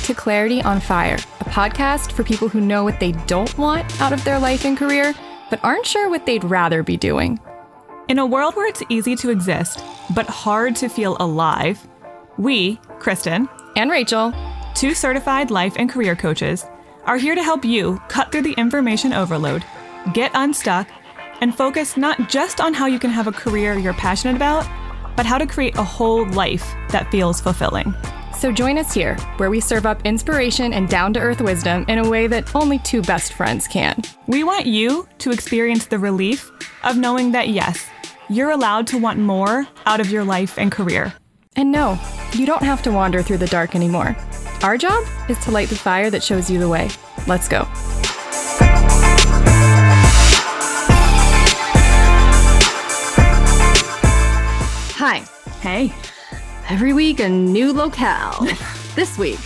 to Clarity on Fire, a podcast for people who know what they don't want out of their life and career, but aren't sure what they'd rather be doing. In a world where it's easy to exist, but hard to feel alive, we, Kristen and Rachel, two certified life and career coaches, are here to help you cut through the information overload, get unstuck, and focus not just on how you can have a career you're passionate about, but how to create a whole life that feels fulfilling. So join us here, where we serve up inspiration and down-to-earth wisdom in a way that only two best friends can. We want you to experience the relief of knowing that, yes, you're allowed to want more out of your life and career. And no, you don't have to wander through the dark anymore. Our job is to light the fire that shows you the way. Let's go. Hi. Hey. Every week, a new locale. This week,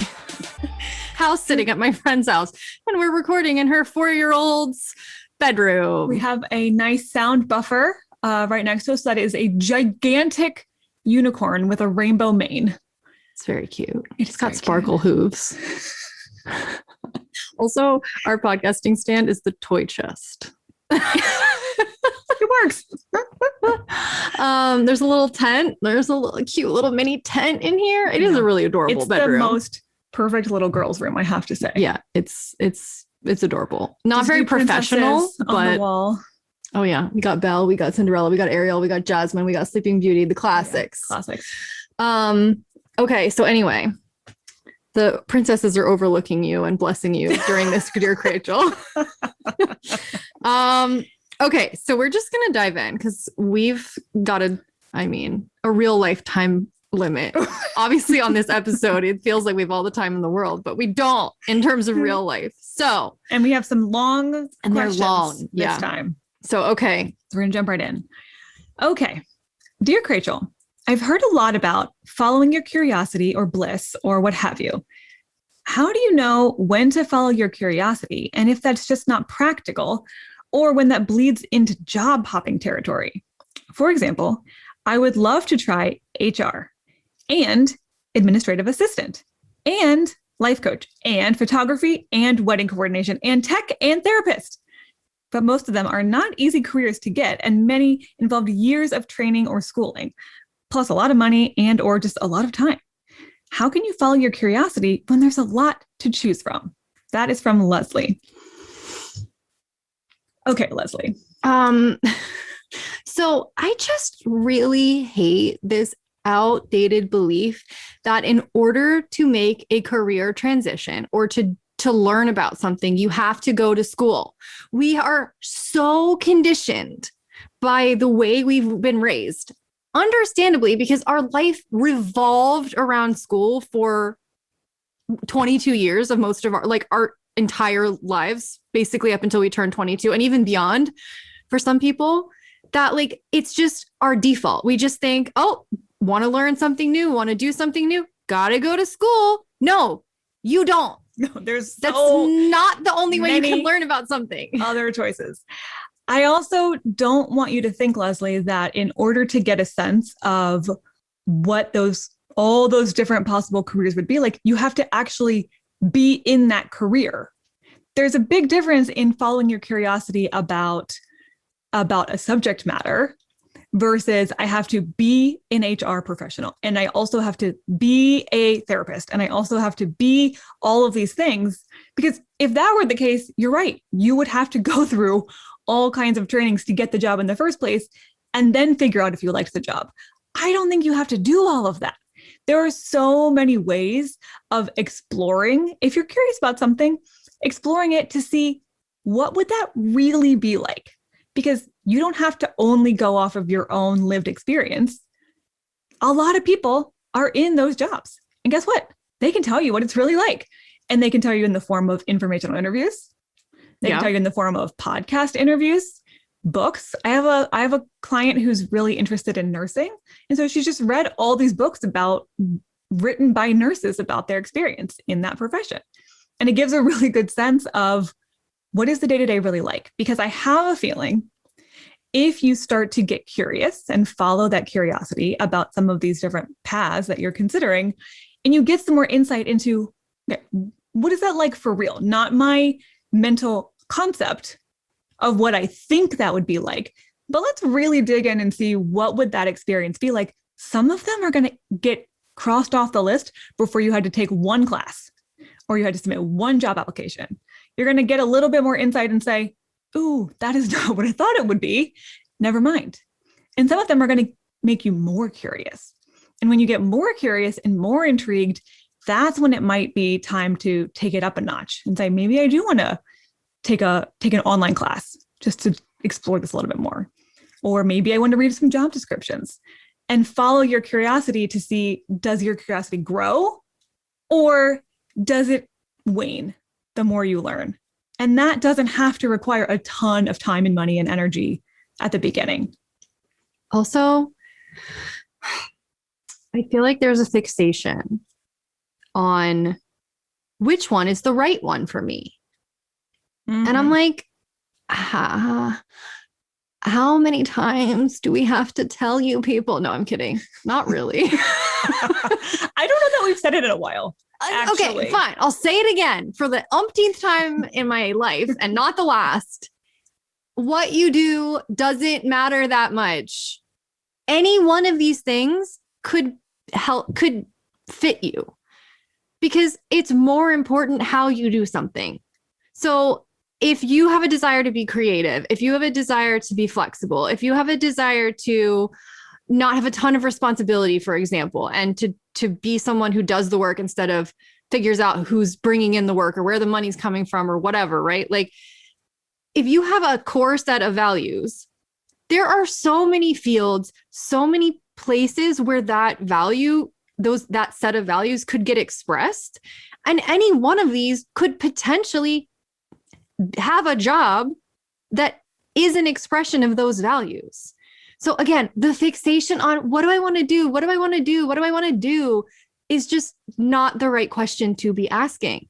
house sitting at my friend's house, and we're recording in her 4-year-old's bedroom. We have a nice sound buffer right next to us. That is a gigantic unicorn with a rainbow mane. It's very cute. It's got sparkle hooves. Also, our podcasting stand is the toy chest. It works. There's a little tent. There's a cute little mini tent in here. It is a really adorable bedroom. It's the most perfect little girl's room, I have to say. Yeah, it's adorable. Not very professional, but on the wall. Oh yeah, we got Belle, we got Cinderella, we got Ariel, we got Jasmine, we got Sleeping Beauty, the classics. Yeah, classics. Okay, so anyway, the princesses are overlooking you and blessing you during this Dear Krachel. Okay, so we're just going to dive in because we've got a real lifetime limit. Obviously, on this episode, it feels like we have all the time in the world, but we don't in terms of real life. So, and we have some long and they're questions long this time. So, okay. So we're going to jump right in. Okay. Dear Krachel, I've heard a lot about following your curiosity or bliss or what have you. How do you know when to follow your curiosity and if that's just not practical, or when that bleeds into job hopping territory? For example, I would love to try HR and administrative assistant and life coach and photography and wedding coordination and tech and therapist. But most of them are not easy careers to get, and many involved years of training or schooling, plus a lot of money and or just a lot of time. How can you follow your curiosity when there's a lot to choose from? That is from Leslie. Okay, Leslie. So I just really hate this outdated belief that in order to make a career transition or to learn about something, you have to go to school. We are so conditioned by the way we've been raised, understandably, because our life revolved around school for 22 years of most of our entire lives, basically up until we turn 22 and even beyond. For some people, that it's just our default. We just think, oh, want to learn something new, want to do something new, gotta go to school. No, you don't. No, that's not the only way you can learn about something. Other choices. I also don't want you to think, Leslie, that in order to get a sense of what all those different possible careers would be like, you have to actually be in that career. There's a big difference in following your curiosity about a subject matter versus I have to be an HR professional, and I also have to be a therapist, and I also have to be all of these things. Because if that were the case, you're right. You would have to go through all kinds of trainings to get the job in the first place and then figure out if you liked the job. I don't think you have to do all of that. There are so many ways of exploring. If you're curious about something, exploring it to see what would that really be like? Because you don't have to only go off of your own lived experience. A lot of people are in those jobs. And guess what? They can tell you what it's really like. And they can tell you in the form of informational interviews. They can tell you in the form of podcast interviews, books. I have a client who's really interested in nursing. And so she's just read all these books written by nurses about their experience in that profession. And it gives a really good sense of what is the day-to-day really like? Because I have a feeling if you start to get curious and follow that curiosity about some of these different paths that you're considering, and you get some more insight into Okay, what is that like for real? Not my mental concept of what I think that would be like, but let's really dig in and see what would that experience be like. Some of them are going to get crossed off the list before you had to take one class or you had to submit one job application. You're going to get a little bit more insight and say, ooh, that is not what I thought it would be. Never mind. And some of them are going to make you more curious. And when you get more curious and more intrigued, that's when it might be time to take it up a notch and say, maybe I do want to take an online class just to explore this a little bit more. Or maybe I want to read some job descriptions and follow your curiosity to see, does your curiosity grow or does it wane the more you learn? And that doesn't have to require a ton of time and money and energy at the beginning. Also, I feel like there's a fixation on which one is the right one for me. Mm-hmm. And I'm like, how many times do we have to tell you people? No, I'm kidding. Not really. I don't know that we've said it in a while. Actually. Okay, fine. I'll say it again for the umpteenth time in my life and not the last. What you do doesn't matter that much. Any one of these things could fit you because it's more important how you do something. So if you have a desire to be creative, if you have a desire to be flexible, if you have a desire to not have a ton of responsibility, for example, and to be someone who does the work instead of figures out who's bringing in the work or where the money's coming from or whatever, right? Like if you have a core set of values, there are so many fields, so many places where that value, that set of values could get expressed. And any one of these could potentially have a job that is an expression of those values. So again, the fixation on what do I want to do? What do I want to do? What do I want to do is just not the right question to be asking.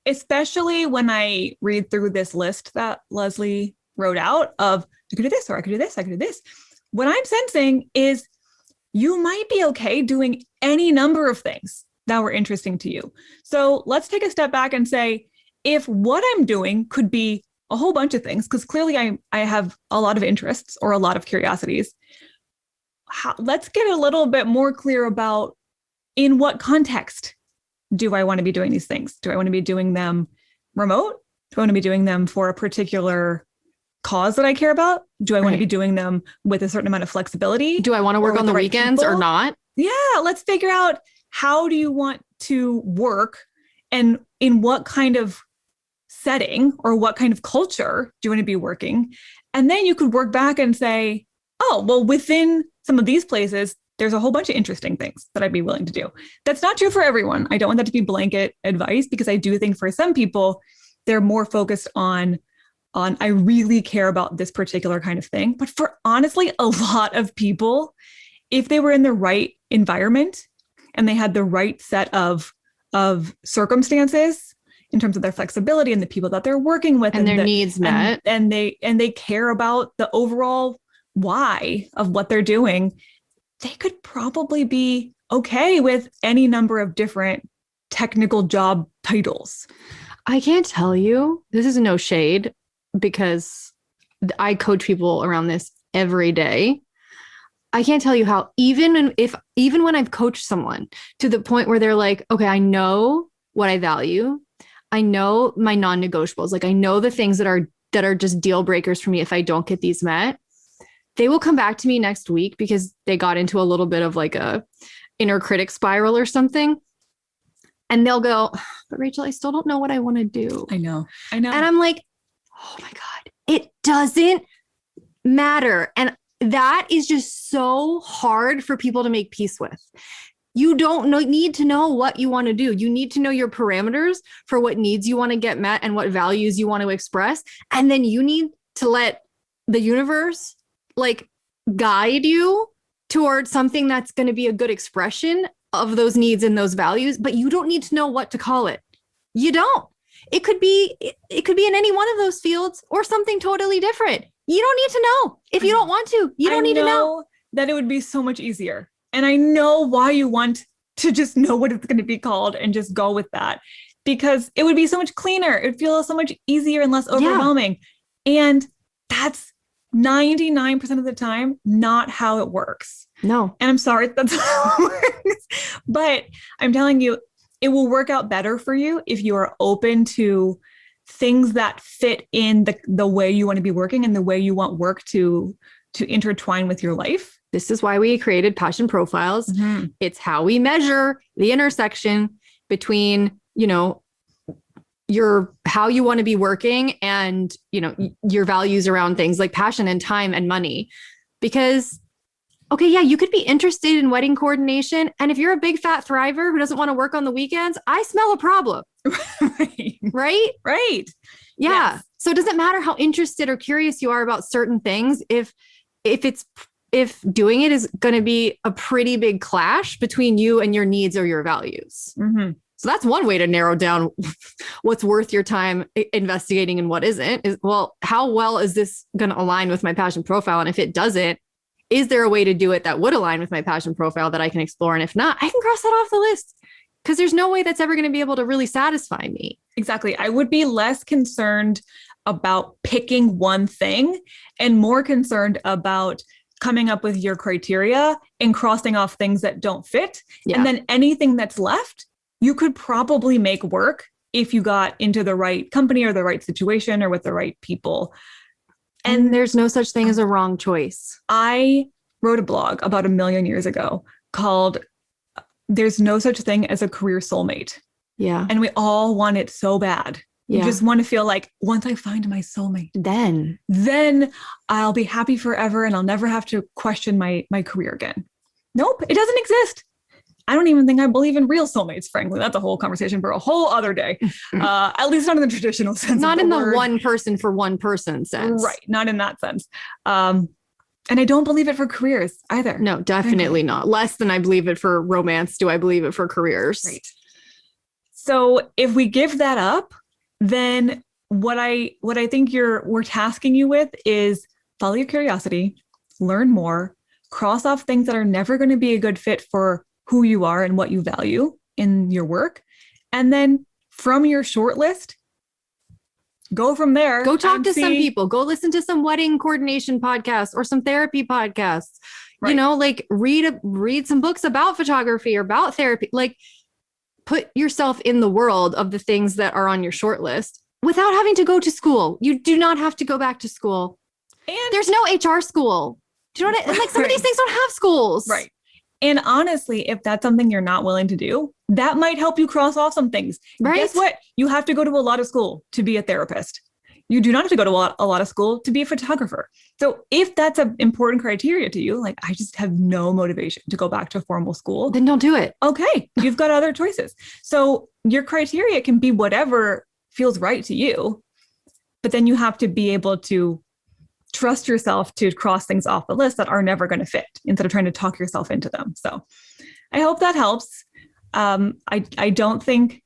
Especially when I read through this list that Leslie wrote out of I could do this, or I could do this, I could do this. What I'm sensing is you might be okay doing any number of things that were interesting to you. So let's take a step back and say, if what I'm doing could be a whole bunch of things, because clearly I have a lot of interests or a lot of curiosities, let's get a little bit more clear about in what context do I want to be doing these things? Do I want to be doing them remote? Do I want to be doing them for a particular cause that I care about? Do I want to be doing them with a certain amount of flexibility? Do I want to work on the weekends or not? Yeah, let's figure out how do you want to work and in what kind of setting or what kind of culture do you want to be working? And then you could work back and say, oh, well, within some of these places, there's a whole bunch of interesting things that I'd be willing to do. That's not true for everyone. I don't want that to be blanket advice because I do think for some people, they're more focused on I really care about this particular kind of thing. But for honestly, a lot of people, if they were in the right environment and they had the right set of circumstances in terms of their flexibility and the people that they're working with and their needs met, and they care about the overall why of what they're doing, they could probably be okay with any number of different technical job titles. I can't tell you, this is no shade because I coach people around this every day. I can't tell you how, even when I've coached someone to the point where they're like, okay, I know what I value. I know my non-negotiables. Like I know the things that are just deal breakers for me if I don't get these met. They will come back to me next week because they got into a little bit of like a inner critic spiral or something. And they'll go, but Rachel, I still don't know what I want to do. I know. And I'm like, oh my God, it doesn't matter. And that is just so hard for people to make peace with. You don't need to know what you want to do. You need to know your parameters for what needs you want to get met and what values you want to express. And then you need to let the universe like guide you towards something that's going to be a good expression of those needs and those values, but you don't need to know what to call it. You don't. It could be in any one of those fields or something totally different. You don't need to know if you don't want to. You don't need to know. That it would be so much easier. And I know why you want to just know what it's going to be called and just go with that. because it would be so much cleaner. It would feel so much easier and less overwhelming. Yeah. And that's 99% of the time not how it works. No. And I'm sorry that's how it works. But I'm telling you, it will work out better for you if you are open to things that fit in the way you want to be working and the way you want work to intertwine with your life. This is why we created passion profiles. Mm-hmm. It's how we measure the intersection between, how you want to be working and, your values around things like passion and time and money. Because, okay, yeah, you could be interested in wedding coordination. And if you're a big fat thriver who doesn't want to work on the weekends, I smell a problem. Right? Right. Yeah. Yes. So it doesn't matter how interested or curious you are about certain things. If doing it is going to be a pretty big clash between you and your needs or your values. Mm-hmm. So that's one way to narrow down what's worth your time investigating and what isn't. How well is this going to align with my passion profile? And if it doesn't, is there a way to do it that would align with my passion profile that I can explore? And if not, I can cross that off the list, because there's no way that's ever going to be able to really satisfy me. Exactly. I would be less concerned about picking one thing and more concerned about coming up with your criteria and crossing off things that don't fit. Yeah. And then anything that's left, you could probably make work if you got into the right company or the right situation or with the right people. And there's no such thing as a wrong choice. I wrote a blog about 1 million years ago called There's No Such Thing as a Career Soulmate. Yeah. And we all want it so bad. Yeah. You just want to feel like once I find my soulmate, then I'll be happy forever and I'll never have to question my career again. Nope, it doesn't exist. I don't even think I believe in real soulmates, frankly. That's a whole conversation for a whole other day. At least not in the traditional sense. Not in the one person for one person sense. Right. Not in that sense. And I don't believe it for careers either. No, definitely not. Less than I believe it for romance. Do I believe it for careers? Right. So if we give that up, then what I think we're tasking you with is follow your curiosity, learn more, cross off things that are never going to be a good fit for who you are and what you value in your work. And then from your short list, go from there. Go talk to some people, go listen to some wedding coordination podcasts or some therapy podcasts, right. Read some books about photography or about therapy, put yourself in the world of the things that are on your short list without having to go to school. You do not have to go back to school. And there's no HR school. Do you know what I mean? Some of these things don't have schools. Right. And honestly, if that's something you're not willing to do, that might help you cross off some things. Right. Guess what? You have to go to a lot of school to be a therapist. You do not have to go to a lot of school to be a photographer. So if that's an important criteria to you, I just have no motivation to go back to formal school, then don't do it. Okay. You've got other choices. So your criteria can be whatever feels right to you, but then you have to be able to trust yourself to cross things off the list that are never going to fit instead of trying to talk yourself into them. So I hope that helps. I don't think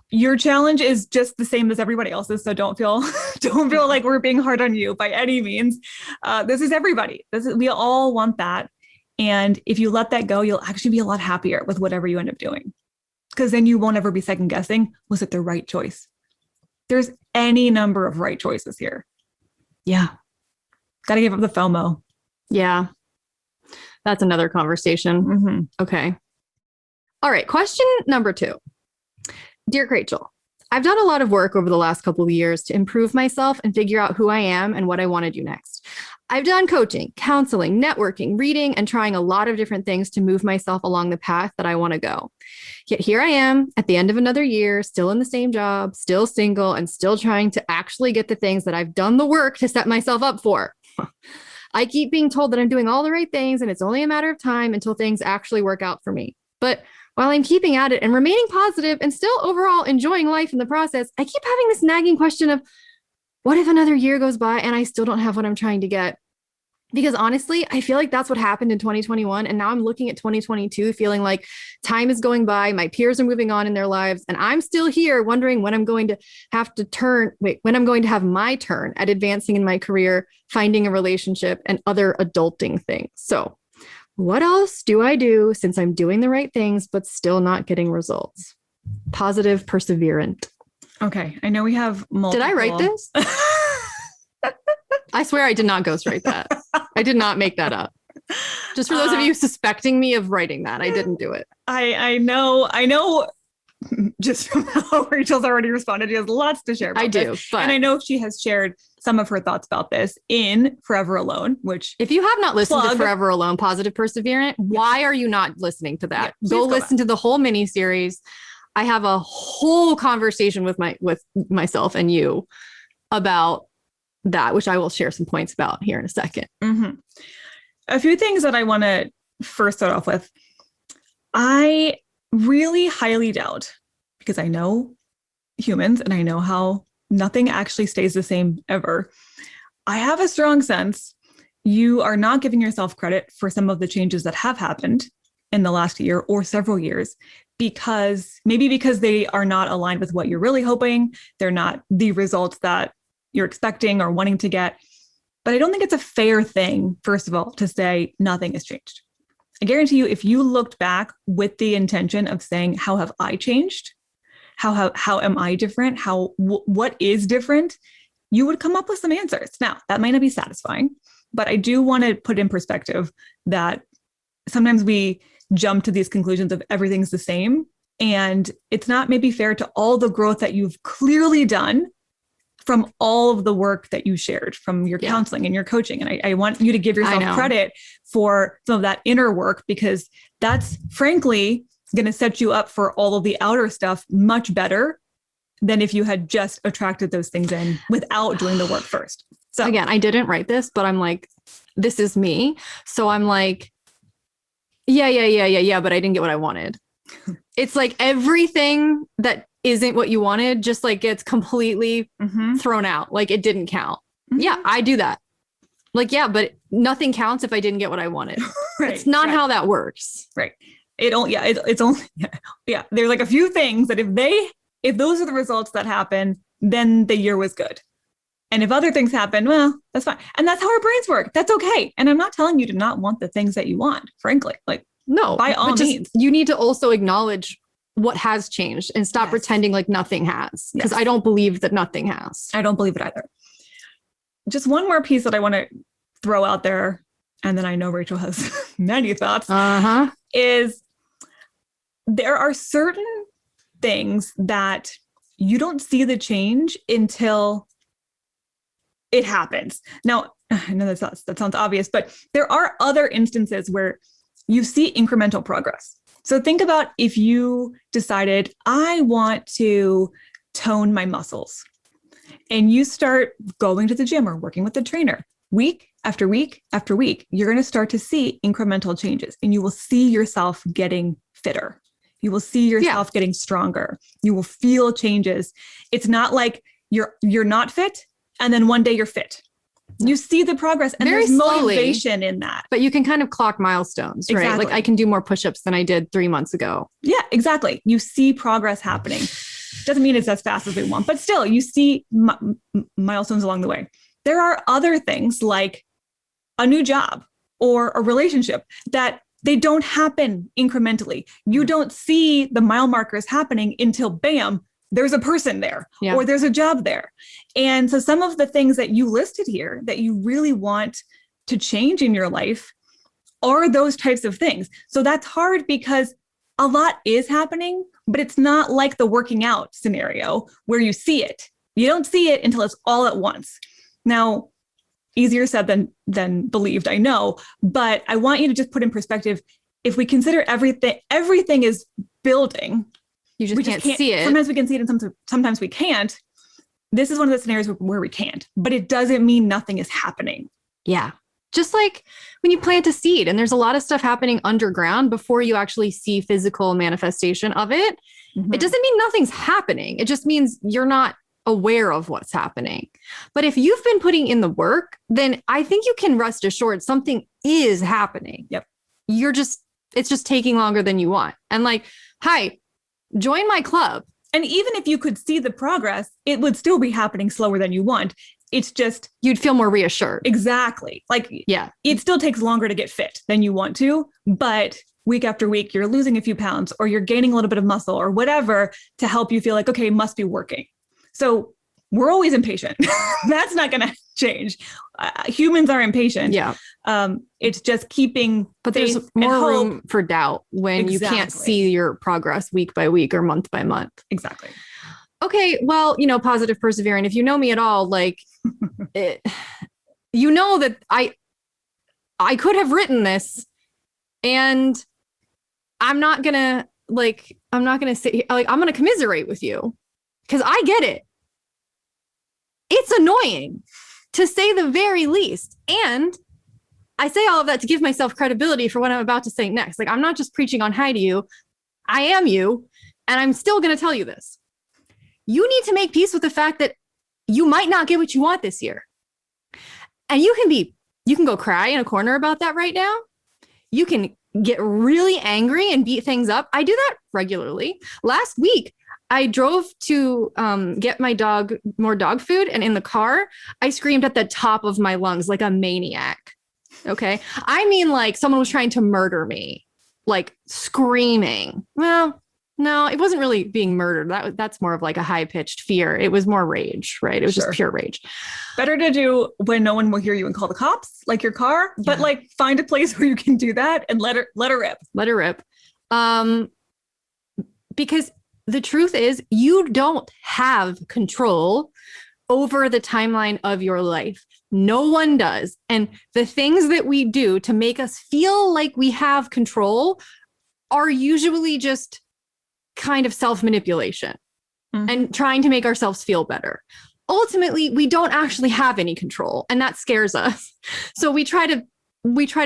your challenge is just the same as everybody else's. So don't feel like we're being hard on you by any means. This is everybody. We all want that. And if you let that go, you'll actually be a lot happier with whatever you end up doing, because then you won't ever be second guessing. Was it the right choice? There's any number of right choices here. Yeah. Got to give up the FOMO. Yeah. That's another conversation. Mm-hmm. Okay. All right. Question number 2. Dear Krachel, I've done a lot of work over the last couple of years to improve myself and figure out who I am and what I want to do next. I've done coaching, counseling, networking, reading, and trying a lot of different things to move myself along the path that I want to go. Yet here I am at the end of another year, still in the same job, still single, and still trying to actually get the things that I've done the work to set myself up for. I keep being told that I'm doing all the right things and it's only a matter of time until things actually work out for me. But while I'm keeping at it and remaining positive and still overall enjoying life in the process, I keep having this nagging question of, what if another year goes by and I still don't have what I'm trying to get? Because honestly, I feel like that's what happened in 2021. And now I'm looking at 2022, feeling like time is going by. My peers are moving on in their lives. And I'm still here wondering when I'm going to when I'm going to have my turn at advancing in my career, finding a relationship, and other adulting things. So what else do I do since I'm doing the right things, but still not getting results? Positive, perseverant. Okay. I know we have multiple. Did I write this? I swear I did not ghostwrite that. I did not make that up. Just for those of you suspecting me of writing that, I didn't do it. I know just from how Rachel's already responded, she has lots to share about I do, this. but And I know she has shared some of her thoughts about this in Forever Alone, which if you have not listened plug. to Forever Alone, Positive Perseverant, why are you not listening to that? Yeah, go listen to the whole mini series. I have a whole conversation with myself and you about that, which I will share some points about here in a second. Mm-hmm. A few things that I want to first start off with. I really highly doubt, because I know humans and I know how nothing actually stays the same ever. I have a strong sense you are not giving yourself credit for some of the changes that have happened in the last year or several years, because they are not aligned with what you're really hoping. They're not the results that you're expecting or wanting to get. But I don't think it's a fair thing, first of all, to say nothing has changed. I guarantee you, if you looked back with the intention of saying, how have I changed? How am I different? What is different? You would come up with some answers. Now, that might not be satisfying, but I do want to put in perspective that sometimes we jump to these conclusions of everything's the same. And it's not maybe fair to all the growth that you've clearly done from all of the work that you shared from your counseling and your coaching. And I want you to give yourself credit for some of that inner work, because that's frankly going to set you up for all of the outer stuff much better than if you had just attracted those things in without doing the work first. So again, I didn't write this, but I'm like, this is me. So I'm like, yeah, but I didn't get what I wanted. It's like everything that isn't what you wanted just like gets completely thrown out. Like it didn't count. Mm-hmm. Yeah, I do that. Like, yeah, but nothing counts if I didn't get what I wanted. Right, it's not how that works. Right. It's only, there's like a few things that if those are the results that happen, then the year was good. And if other things happen, well, that's fine. And that's how our brains work. That's okay. And I'm not telling you to not want the things that you want, frankly. Like, no, by all means. You need to also acknowledge what has changed and stop pretending like nothing has. Because I don't believe that nothing has. I don't believe it either. Just one more piece that I want to throw out there, and then I know Rachel has many thoughts, is there are certain things that you don't see the change until it happens. Now, I know that sounds obvious, but there are other instances where you see incremental progress. So think about if you decided, I want to tone my muscles, and you start going to the gym or working with the trainer week after week after week, you're going to start to see incremental changes, and you will see yourself getting fitter. You will see yourself getting stronger. You will feel changes. It's not like you're not fit and then one day you're fit. You see the progress, and there's motivation in that. But you can kind of clock milestones, right? Like I can do more push-ups than I did 3 months ago. Yeah, exactly. You see progress happening. Doesn't mean it's as fast as we want, but still you see milestones along the way. There are other things like a new job or a relationship that they don't happen incrementally. You don't see the mile markers happening until bam, there's a person there or there's a job there. And so some of the things that you listed here that you really want to change in your life are those types of things. So that's hard because a lot is happening, but it's not like the working out scenario where you see it. You don't see it until it's all at once. Now, easier said than believed, I know, but I want you to just put in perspective, if we consider everything is building, you just can't see it. Sometimes we can see it and sometimes we can't. This is one of the scenarios where we can't, but it doesn't mean nothing is happening. Yeah. Just like when you plant a seed and there's a lot of stuff happening underground before you actually see physical manifestation of it. Mm-hmm. It doesn't mean nothing's happening. It just means you're not aware of what's happening. But if you've been putting in the work, then I think you can rest assured something is happening. Yep. It's just taking longer than you want. And like, hi, join my club. And even if you could see the progress, it would still be happening slower than you want. It's just, you'd feel more reassured. Exactly. Like, it still takes longer to get fit than you want to, but week after week, you're losing a few pounds or you're gaining a little bit of muscle or whatever to help you feel like, okay, it must be working. So we're always impatient. That's not going to change. Humans are impatient. Yeah. It's just keeping, but there's more room for doubt when you can't see your progress week by week or month by month. Exactly. Okay. Well, positive perseverant. If you know me at all, like, that I could have written this, and I'm not gonna sit here, like, I'm gonna commiserate with you because I get it. It's annoying, to say the very least. And I say all of that to give myself credibility for what I'm about to say next. Like, I'm not just preaching on hi to you. I am you. And I'm still going to tell you this. You need to make peace with the fact that you might not get what you want this year. And you can go cry in a corner about that right now. You can get really angry and beat things up. I do that regularly. Last week, I drove to get my dog more dog food. And in the car, I screamed at the top of my lungs like a maniac. Okay. I mean, like someone was trying to murder me, like screaming. Well, no, it wasn't really being murdered. That's more of like a high pitched fear. It was more rage, right? It was just pure rage. Better to do when no one will hear you and call the cops, like your car, but like find a place where you can do that and let her rip. Let her rip. Because the truth is, you don't have control over the timeline of your life. No one does. And the things that we do to make us feel like we have control are usually just kind of self-manipulation and trying to make ourselves feel better. Ultimately, we don't actually have any control, and that scares us. So we try to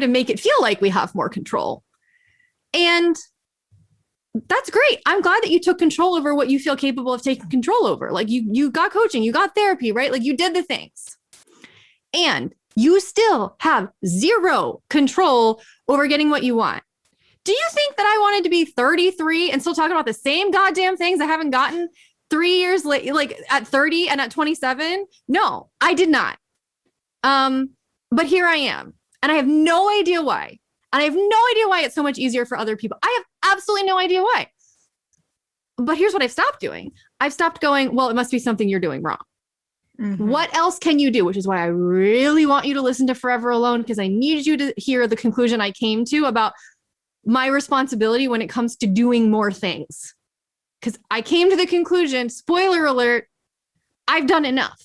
make it feel like we have more control. And that's great. I'm glad that you took control over what you feel capable of taking control over. Like you got coaching, you got therapy, right? Like you did the things. And you still have zero control over getting what you want. Do you think that I wanted to be 33 and still talking about the same goddamn things I haven't gotten 3 years late, like at 30 and at 27? No, I did not. But here I am, and I have no idea why. And I have no idea why it's so much easier for other people. I have absolutely no idea why. But here's what I've stopped doing. I've stopped going, well, it must be something you're doing wrong. Mm-hmm. What else can you do? Which is why I really want you to listen to Forever Alone, because I need you to hear the conclusion I came to about my responsibility when it comes to doing more things. Because I came to the conclusion, spoiler alert, I've done enough.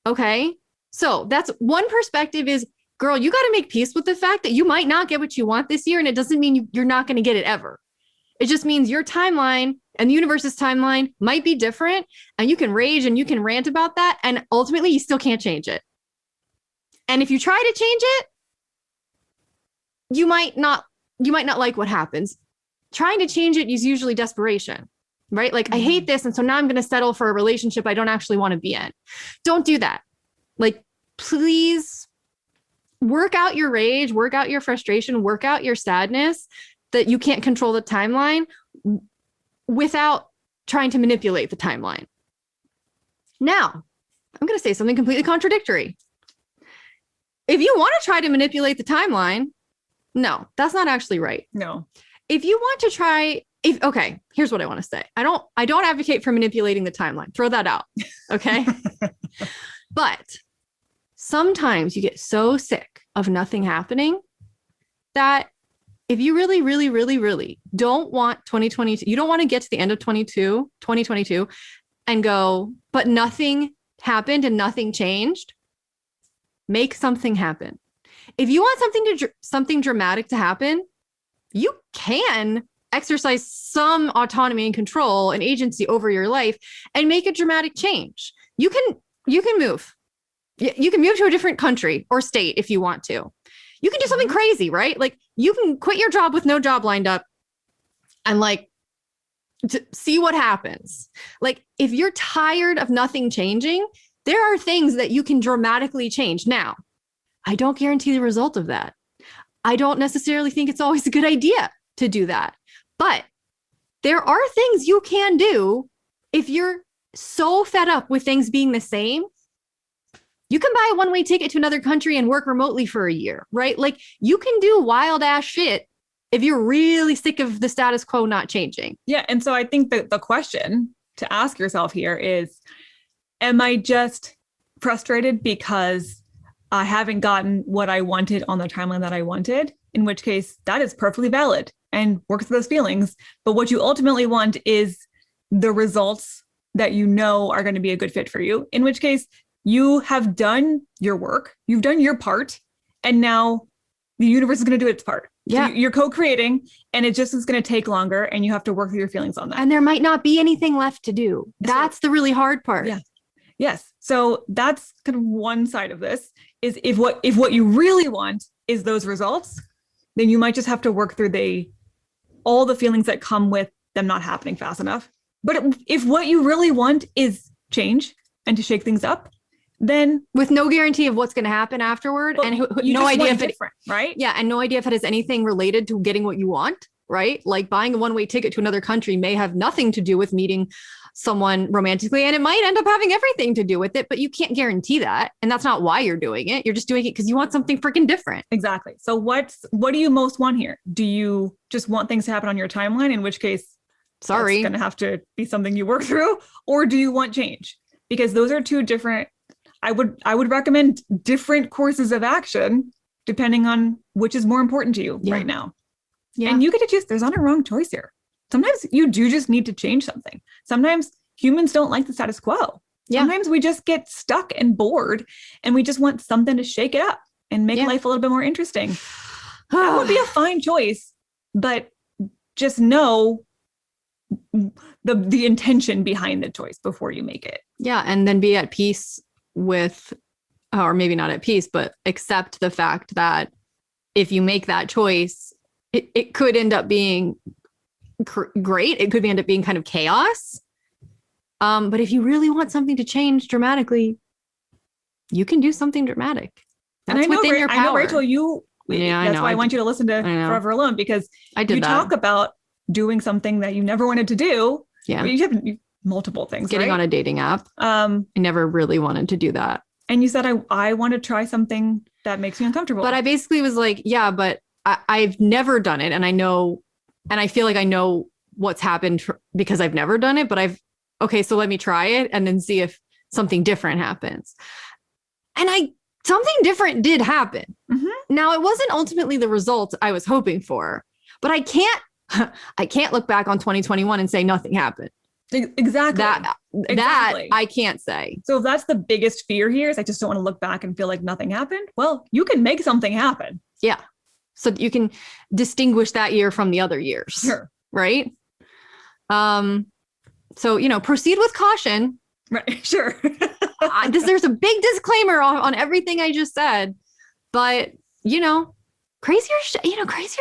Okay? So that's one perspective is, girl, you got to make peace with the fact that you might not get what you want this year. And it doesn't mean you're not going to get it ever. It just means your timeline and the universe's timeline might be different. And you can rage and you can rant about that. And ultimately, you still can't change it. And if you try to change it, you might not like what happens. Trying to change it is usually desperation, right? Like, I hate this. And so now I'm going to settle for a relationship I don't actually want to be in. Don't do that. Like, please work out your rage, work out your frustration, work out your sadness that you can't control the timeline without trying to manipulate the timeline. Now, I'm going to say something completely contradictory. If you want to try to manipulate the timeline, no, that's not actually right. No. If you want to try, okay, here's what I want to say. I don't advocate for manipulating the timeline. Throw that out. Okay. But sometimes you get so sick of nothing happening that if you really, really, really, really don't want 2022, you don't want to get to the end of 2022 and go, but nothing happened and nothing changed, make something happen. If you want something dramatic to happen, you can exercise some autonomy and control and agency over your life and make a dramatic change. You can move. You can move to a different country or state if you want to. You can do something crazy, right? Like you can quit your job with no job lined up and like to see what happens. Like if you're tired of nothing changing, there are things that you can dramatically change. Now, I don't guarantee the result of that. I don't necessarily think it's always a good idea to do that. But there are things you can do if you're so fed up with things being the same. You can buy a one-way ticket to another country and work remotely for a year, right? Like you can do wild ass shit if you're really sick of the status quo not changing. Yeah. And so I think that the question to ask yourself here is, am I just frustrated because I haven't gotten what I wanted on the timeline that I wanted? In which case, that is perfectly valid and work through those feelings. But what you ultimately want is the results that you know are going to be a good fit for you, in which case you have done your work, you've done your part, and now the universe is going to do its part. Yeah. So you're co-creating, and it just is going to take longer, and you have to work through your feelings on that. And there might not be anything left to do. That's the really hard part. Yeah. Yes. So that's kind of one side of this is if what you really want is those results, then you might just have to work through all the feelings that come with them not happening fast enough. But if what you really want is change and to shake things up, then with no guarantee of what's going to happen afterward, and no idea if different, right? Yeah, and no idea if it has anything related to getting what you want, right? Like buying a one-way ticket to another country may have nothing to do with meeting someone romantically, and it might end up having everything to do with it, but you can't guarantee that, and that's not why you're doing it. You're just doing it because you want something freaking different. Exactly. So what do you most want here? Do you just want things to happen on your timeline, in which case, sorry, it's going to have to be something you work through, or do you want change? Because those are two different. I would recommend different courses of action depending on which is more important to you right now. Yeah. And you get to choose. There's not a wrong choice here. Sometimes you do just need to change something. Sometimes humans don't like the status quo. Yeah. Sometimes we just get stuck and bored and we just want something to shake it up and make life a little bit more interesting. That would be a fine choice, but just know the intention behind the choice before you make it. Yeah. And then be at peace with, or maybe not at peace, but accept the fact that if you make that choice, it could end up being great. It could end up being kind of chaos. But if you really want something to change dramatically, you can do something dramatic. That's and within your power. I know, Rachel, that's why I want you to listen to Forever Alone, because you talk about doing something that you never wanted to do. Yeah. You have multiple things. Getting on a dating app. I never really wanted to do that. And you said, I want to try something that makes me uncomfortable. But I basically was like, yeah, but I've never done it. And I know, and I feel like I know what's happened because I've never done it, but so let me try it and then see if something different happens. And something different did happen. Mm-hmm. Now, it wasn't ultimately the result I was hoping for, but I can't look back on 2021 and say nothing happened. Exactly. That I can't say. So if that's the biggest fear here is I just don't want to look back and feel like nothing happened. Well, you can make something happen. Yeah. So you can distinguish that year from the other years. Sure. Right. So, proceed with caution. Right. Sure. There's a big disclaimer on everything I just said, but crazier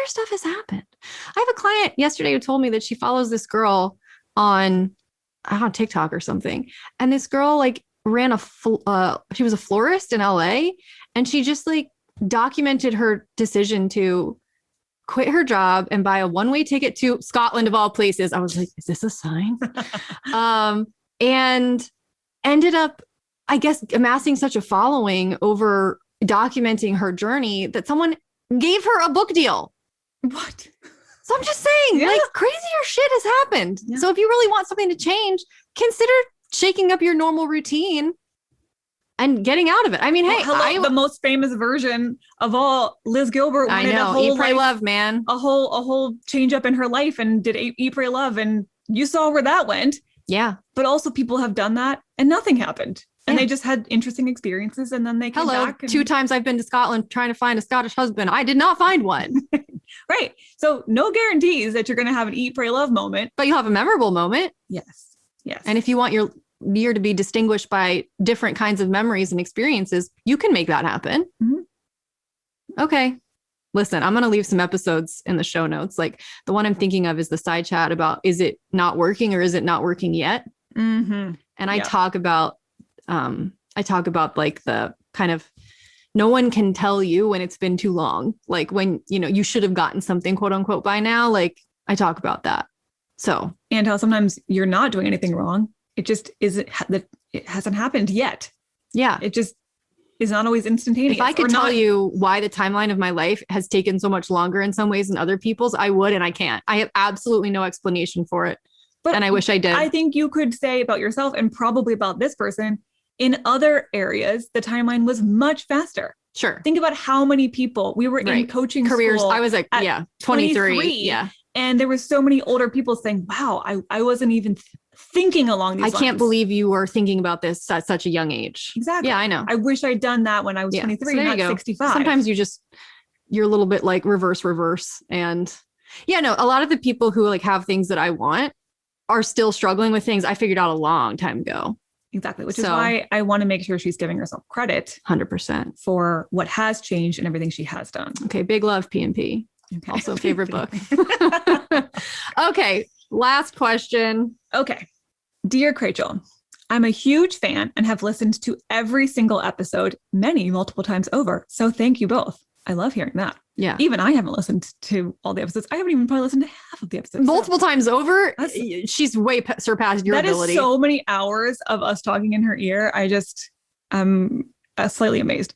stuff has happened. I have a client yesterday who told me that she follows this girl on TikTok or something. And this girl ran she was a florist in LA, and she just documented her decision to quit her job and buy a one-way ticket to Scotland of all places. I was like, is this a sign? And ended up, I guess, amassing such a following over documenting her journey that someone gave her a book deal. What? So I'm just saying, crazier shit has happened. Yeah. So if you really want something to change, consider shaking up your normal routine and getting out of it. I mean, the most famous version of all, Liz Gilbert wanted a whole Eat, Pray, Love, man. A whole change up in her life and did Eat, Pray, Love, and you saw where that went. Yeah. But also people have done that and nothing happened. And they just had interesting experiences, and then they came back. 2 times I've been to Scotland trying to find a Scottish husband. I did not find one. Right. So no guarantees that you're going to have an Eat, Pray, Love moment. But you'll have a memorable moment. Yes. Yes. And if you want your year to be distinguished by different kinds of memories and experiences, you can make that happen. Mm-hmm. Okay. Listen, I'm going to leave some episodes in the show notes. The one I'm thinking of is the side chat about, is it not working or is it not working yet? Mm-hmm. And I talk about the kind of, no one can tell you when it's been too long. When, you should have gotten something, quote unquote, by now. I talk about that. So, and how sometimes you're not doing anything wrong. It just isn't that it hasn't happened yet. Yeah. It just is not always instantaneous. If I could tell you why the timeline of my life has taken so much longer in some ways than other people's, I would, and I can't. I have absolutely no explanation for it. But and I wish I did. I think you could say about yourself and probably about this person, in other areas, the timeline was much faster. Sure. Think about how many people we were in coaching careers. School I was like, 23. Yeah. And there were so many older people saying, wow, I wasn't even thinking along these lines. I can't believe you were thinking about this at such a young age. Exactly. Yeah, I know. I wish I'd done that when I was 23, so not 65. Sometimes you're a little bit like reverse. And a lot of the people who like have things that I want are still struggling with things I figured out a long time ago. Exactly. Which is why I want to make sure she's giving herself credit 100% for what has changed and everything she has done. Okay. Big love, P&P. Okay. Also favorite book. Okay. Last question. Okay. Dear Krachel, I'm a huge fan and have listened to every single episode, multiple times over. So thank you both. I love hearing that. Yeah. Even I haven't listened to all the episodes. I haven't even probably listened to half of the episodes. Multiple times over. She's way surpassed your ability. That is so many hours of us talking in her ear. I'm slightly amazed.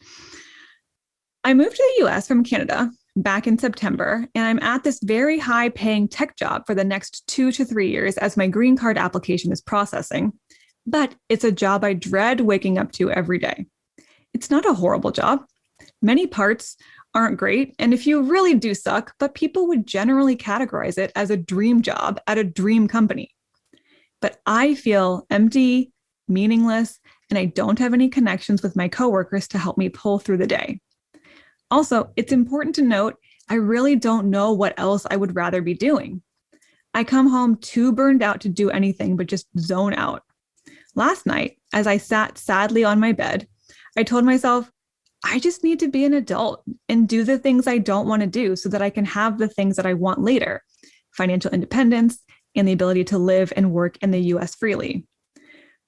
I moved to the US from Canada back in September, and I'm at this very high paying tech job for the next 2 to 3 years as my green card application is processing. But it's a job I dread waking up to every day. It's not a horrible job. Many parts aren't great, and if you really do suck, but people would generally categorize it as a dream job at a dream company. But I feel empty, meaningless, and I don't have any connections with my coworkers to help me pull through the day. Also, it's important to note, I really don't know what else I would rather be doing. I come home too burned out to do anything but just zone out. Last night, as I sat sadly on my bed, I told myself, I just need to be an adult and do the things I don't want to do so that I can have the things that I want later, financial independence and the ability to live and work in the US freely.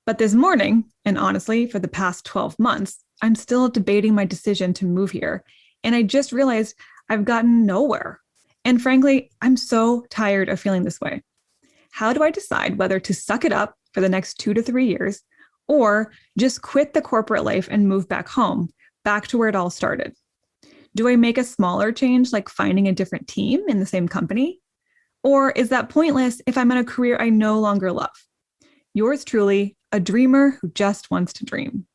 But this morning, and honestly, for the past 12 months, I'm still debating my decision to move here. And I just realized I've gotten nowhere. And frankly, I'm so tired of feeling this way. How do I decide whether to suck it up for the next 2 to 3 years or just quit the corporate life and move back home? Back to where it all started? Do I make a smaller change, like finding a different team in the same company? Or is that pointless if I'm in a career I no longer love? Yours truly, a dreamer who just wants to dream.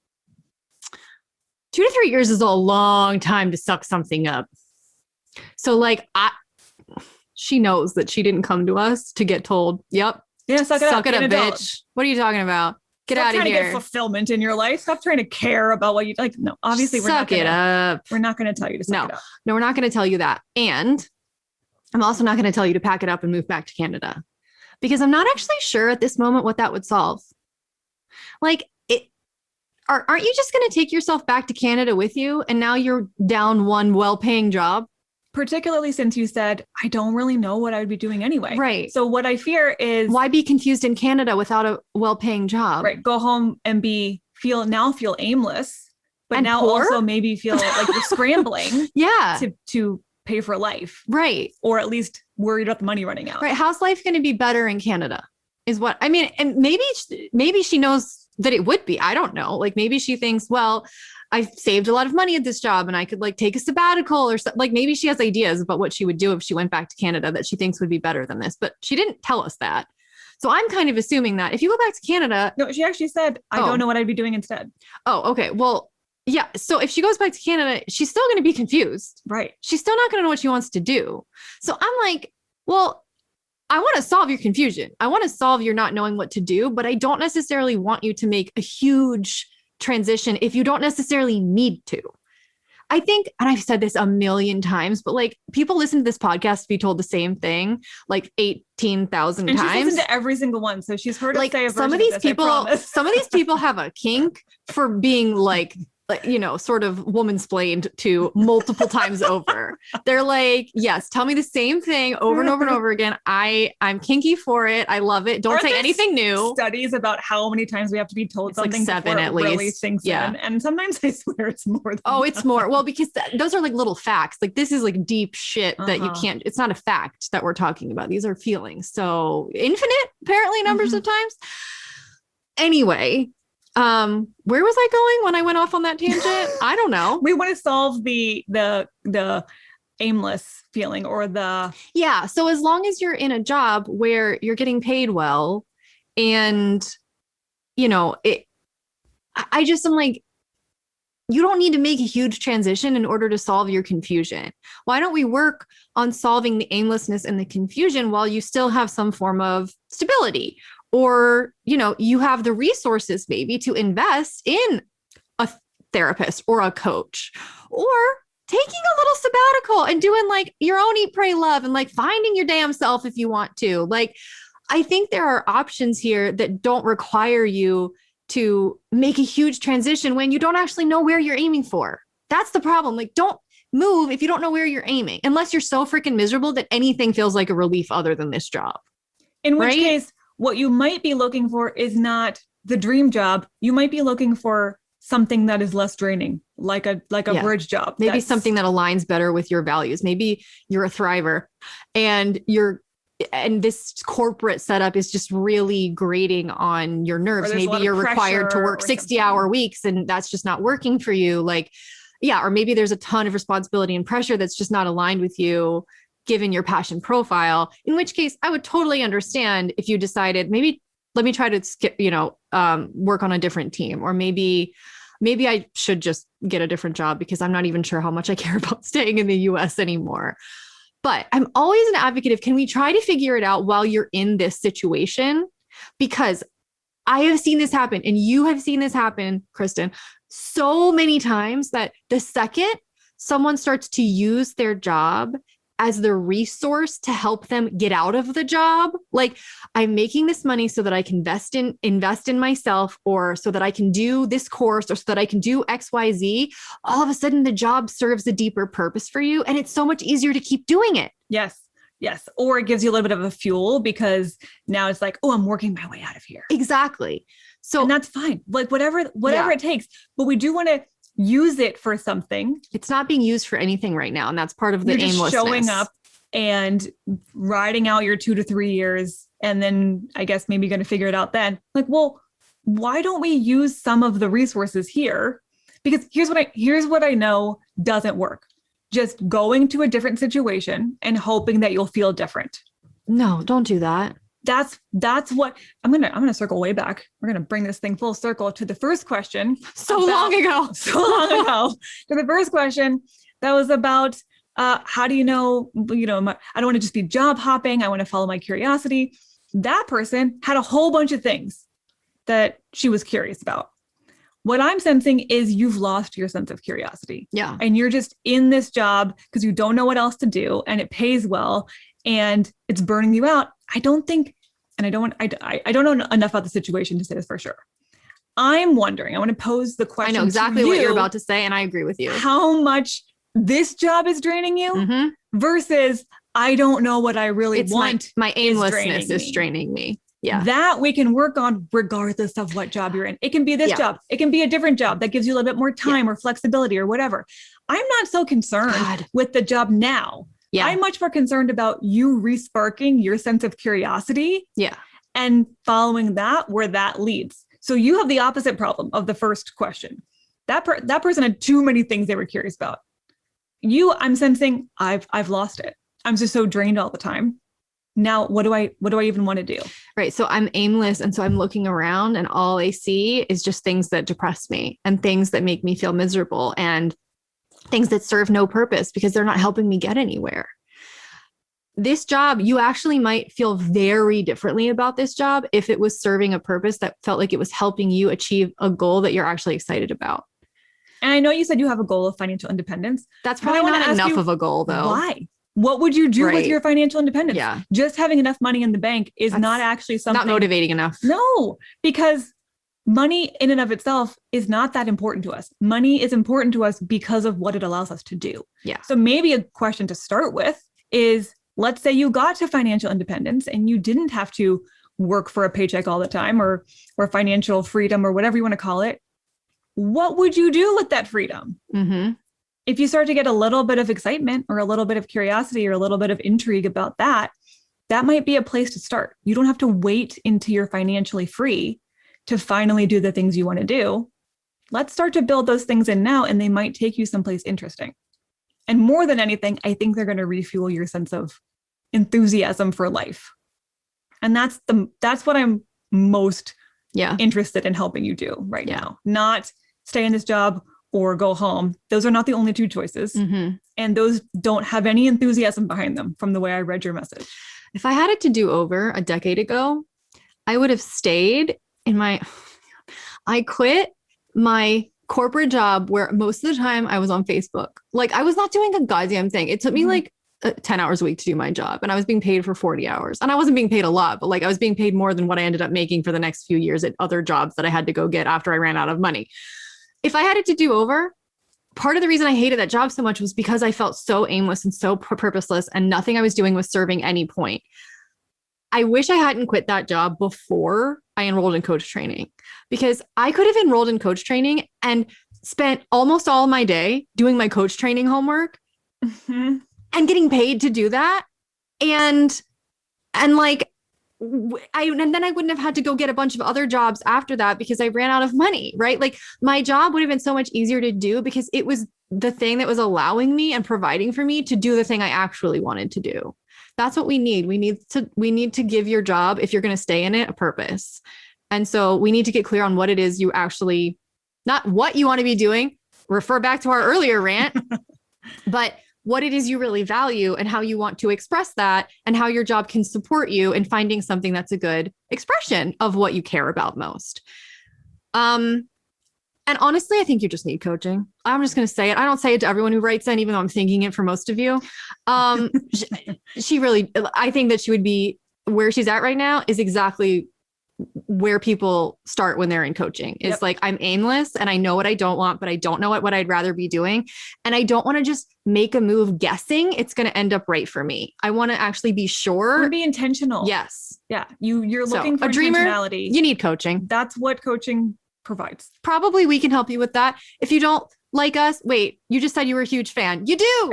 2 to 3 years is a long time to suck something up. So like, she knows that she didn't come to us to get told, yep. Yeah, suck it up, bitch. What are you talking about? Get out of here. Stop trying to get fulfillment in your life. Stop trying to care about what you like. No, obviously we're not going to tell you to suck it up. No, we're not going to tell you that. And I'm also not going to tell you to pack it up and move back to Canada because I'm not actually sure at this moment what that would solve. Like aren't you just going to take yourself back to Canada with you? And now you're down one well-paying job. Particularly since you said, I don't really know what I would be doing anyway. Right. So what I fear is... Why be confused in Canada without a well-paying job? Right. Go home and feel aimless, but and now poor? Also maybe feel like you're scrambling to pay for life. Right. Or at least worried about the money running out. Right. How's life going to be better in Canada is what I mean. And maybe she knows that it would be. I don't know. Like maybe she thinks, well, I've saved a lot of money at this job and I could like take a sabbatical or something. Like maybe she has ideas about what she would do if she went back to Canada that she thinks would be better than this, but she didn't tell us that. So I'm kind of assuming that if you go back to Canada. No, she actually said, I don't know what I'd be doing instead. Oh, okay. Well, yeah. So if she goes back to Canada, she's still going to be confused. Right. She's still not going to know what she wants to do. So I'm like, well, I want to solve your confusion. I want to solve your not knowing what to do, but I don't necessarily want you to make a huge transition if you don't necessarily need to. I think, and I've said this a million times, but like people listen to this podcast to be told the same thing like 18,000 times. And she's listened to every single one. So she's heard like us say a some of these people, some of these people have a kink for being like, you know, sort of woman-splained to multiple times over. They're like, yes, tell me the same thing over and over and over again. I'm kinky for it. I love it. Don't say anything new. Studies about how many times we have to be told it's something like 7 at least. Really sinks in. And sometimes I swear it's more than it's more. Well, because those are like little facts. Like this is like deep shit that you can't, it's not a fact that we're talking about. These are feelings. So infinite, apparently numbers of times. Anyway, Where was I going when I went off on that tangent? I don't know. We want to solve the aimless feeling or the Yeah. So as long as you're in a job where you're getting paid well and I just am like, you don't need to make a huge transition in order to solve your confusion. Why don't we work on solving the aimlessness and the confusion while you still have some form of stability? Or, you have the resources maybe to invest in a therapist or a coach, or taking a little sabbatical and doing like your own eat, pray, love, and like finding your damn self if you want to. Like, I think there are options here that don't require you to make a huge transition when you don't actually know where you're aiming for. That's the problem. Like, don't move if you don't know where you're aiming, unless you're so freaking miserable that anything feels like a relief other than this job. In which case, what you might be looking for is not the dream job. You might be looking for something that is less draining, like a bridge job. Maybe something that aligns better with your values. Maybe you're a thriver and this corporate setup is just really grating on your nerves. Maybe you're required to work 60-hour weeks and that's just not working for you. Like, yeah. Or maybe there's a ton of responsibility and pressure that's just not aligned with you, given your passion profile, in which case I would totally understand if you decided, maybe let me try to skip, work on a different team, or maybe I should just get a different job because I'm not even sure how much I care about staying in the US anymore. But I'm always an advocate of, can we try to figure it out while you're in this situation? Because I have seen this happen, and you have seen this happen, Kristen, so many times, that the second someone starts to use their job as the resource to help them get out of the job, like, I'm making this money so that I can invest in myself, or so that I can do this course, or so that I can do XYZ, all of a sudden the job serves a deeper purpose for you. And it's so much easier to keep doing it. Yes. Or it gives you a little bit of a fuel, because now it's like, oh, I'm working my way out of here. Exactly. So, and that's fine. Like whatever it takes, but we do want to use it for something. It's not being used for anything right now. And that's part of the aimlessness. Showing up and riding out your 2 to 3 years. And then I guess maybe going to figure it out then. Like, well, why don't we use some of the resources here? Because here's what I know doesn't work. Just going to a different situation and hoping that you'll feel different. No, don't do that. That's what I'm going to circle way back. We're going to bring this thing full circle to the first question. So long ago. To the first question that was about, how do you know, I don't want to just be job hopping. I want to follow my curiosity. That person had a whole bunch of things that she was curious about. What I'm sensing is you've lost your sense of curiosity. Yeah. And you're just in this job because you don't know what else to do, and it pays well and it's burning you out. I don't know enough about the situation to say this for sure. I'm wondering, I want to pose the question. I know exactly what you're about to say, and I agree with you. How much this job is draining you versus I don't know what I really want. My aimlessness is draining me. Yeah. That we can work on regardless of what job you're in. It can be this job. It can be a different job that gives you a little bit more time or flexibility or whatever. I'm not so concerned with the job now. Yeah. I'm much more concerned about you resparking your sense of curiosity. Yeah. And following that where that leads. So you have the opposite problem of the first question. That person had too many things they were curious about. I'm sensing I've lost it. I'm just so drained all the time. Now, what do I even want to do? Right. So I'm aimless. And so I'm looking around and all I see is just things that depress me and things that make me feel miserable and things that serve no purpose because they're not helping me get anywhere. This job, you actually might feel very differently about this job if it was serving a purpose that felt like it was helping you achieve a goal that you're actually excited about. And I know you said you have a goal of financial independence. That's probably not enough of a goal, though. Why? What would you do with your financial independence? Yeah. Just having enough money in the bank is not actually something. Not motivating enough. No, because money in and of itself is not that important to us. Money is important to us because of what it allows us to do. Yeah. So maybe a question to start with is, let's say you got to financial independence and you didn't have to work for a paycheck all the time or financial freedom or whatever you want to call it. What would you do with that freedom? Mm-hmm. If you start to get a little bit of excitement or a little bit of curiosity or a little bit of intrigue about that, that might be a place to start. You don't have to wait until you're financially free to finally do the things you want to do, let's start to build those things in now, and they might take you someplace interesting. And more than anything, I think they're going to refuel your sense of enthusiasm for life. And that's what I'm most interested in helping you do right now. Not stay in this job or go home. Those are not the only two choices. And those don't have any enthusiasm behind them from the way I read your message. If I had it to do over a decade ago, I would have stayed in I quit my corporate job where most of the time I was on Facebook. Like, I was not doing a goddamn thing. It took me like 10 hours a week to do my job, and I was being paid for 40 hours, and I wasn't being paid a lot, but like I was being paid more than what I ended up making for the next few years at other jobs that I had to go get after I ran out of money. If I had it to do over, part of the reason I hated that job so much was because I felt so aimless and so purposeless, and nothing I was doing was serving any point. I wish I hadn't quit that job before I enrolled in coach training, because I could have enrolled in coach training and spent almost all my day doing my coach training homework and getting paid to do that. And then I wouldn't have had to go get a bunch of other jobs after that because I ran out of money, right? Like, my job would have been so much easier to do because it was the thing that was allowing me and providing for me to do the thing I actually wanted to do. That's what we need. We need to give your job, if you're going to stay in it, a purpose. And so we need to get clear on what it is you actually, not what you want to be doing, refer back to our earlier rant, but what it is you really value and how you want to express that, and how your job can support you in finding something that's a good expression of what you care about most. And honestly, I think you just need coaching. I'm just going to say it. I don't say it to everyone who writes in, even though I'm thinking it for most of you. She really, I think that she would be where she's at right now is exactly where people start when they're in coaching. It's like, I'm aimless and I know what I don't want, but I don't know what I'd rather be doing. And I don't want to just make a move guessing it's going to end up right for me. I want to actually be sure. And be intentional. Yes. Yeah. You're looking for a dreamer, intentionality. You need coaching. That's what coaching provides. Probably we can help you with that. If you don't like us, wait, you just said you were a huge fan. You do.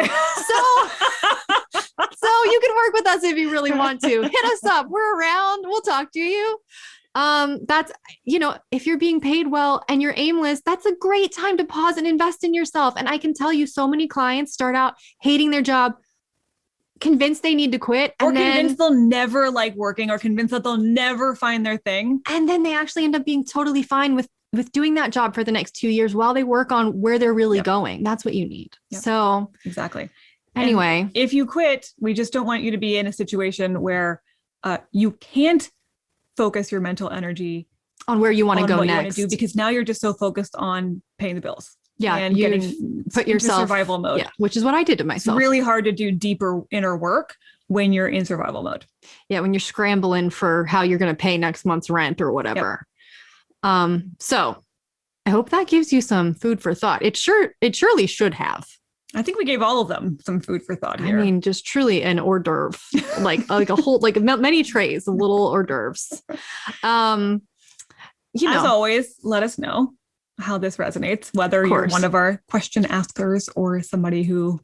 So you can work with us if you really want to. Hit us up. We're around. We'll talk to you. That's, if you're being paid well and you're aimless, that's a great time to pause and invest in yourself. And I can tell you, so many clients start out hating their job, convinced they need to quit, or convinced they'll never like working, or convinced that they'll never find their thing. And then they actually end up being totally fine with doing that job for the next 2 years while they work on where they're really going. That's what you need. So exactly. Anyway, and if you quit, we just don't want you to be in a situation where you can't focus your mental energy on where you want to go next, because now you're just so focused on paying the bills. Yeah. And getting put yourself survival mode. Yeah. Which is what I did to myself. It's really hard to do deeper inner work when you're in survival mode. Yeah. When you're scrambling for how you're going to pay next month's rent or whatever. So I hope that gives you some food for thought. It surely should have. I think we gave all of them some food for thought here. I mean, just truly an hors d'oeuvre, like a whole, like many trays of little hors d'oeuvres. As always, let us know how this resonates, whether you're one of our question askers or somebody who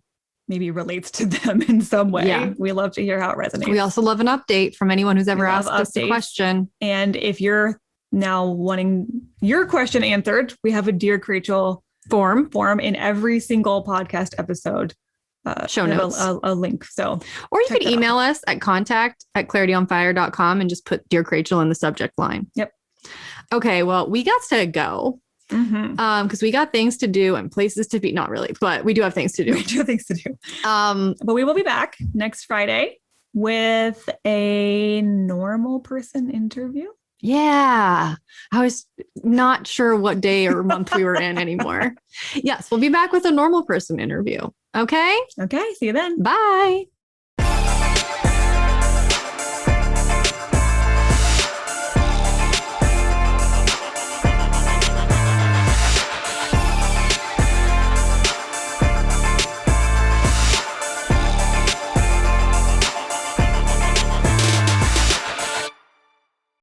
maybe relates to them in some way. Yeah. We love to hear how it resonates. We also love an update from anyone who's ever asked us a question. And if you're now wanting your question answered, we have a Dear Krachel form in every single podcast episode. Show notes. A link. So, or you could email us at contact@clarityonfire.com and just put Dear Krachel in the subject line. Yep. Okay. Well, we got to go. Because we got things to do and places to be. Not really, but we do have things to do. But we will be back next Friday with a normal person interview. Yeah. I was not sure what day or month we were in anymore. Yes, we'll be back with a normal person interview. Okay. See you then. Bye.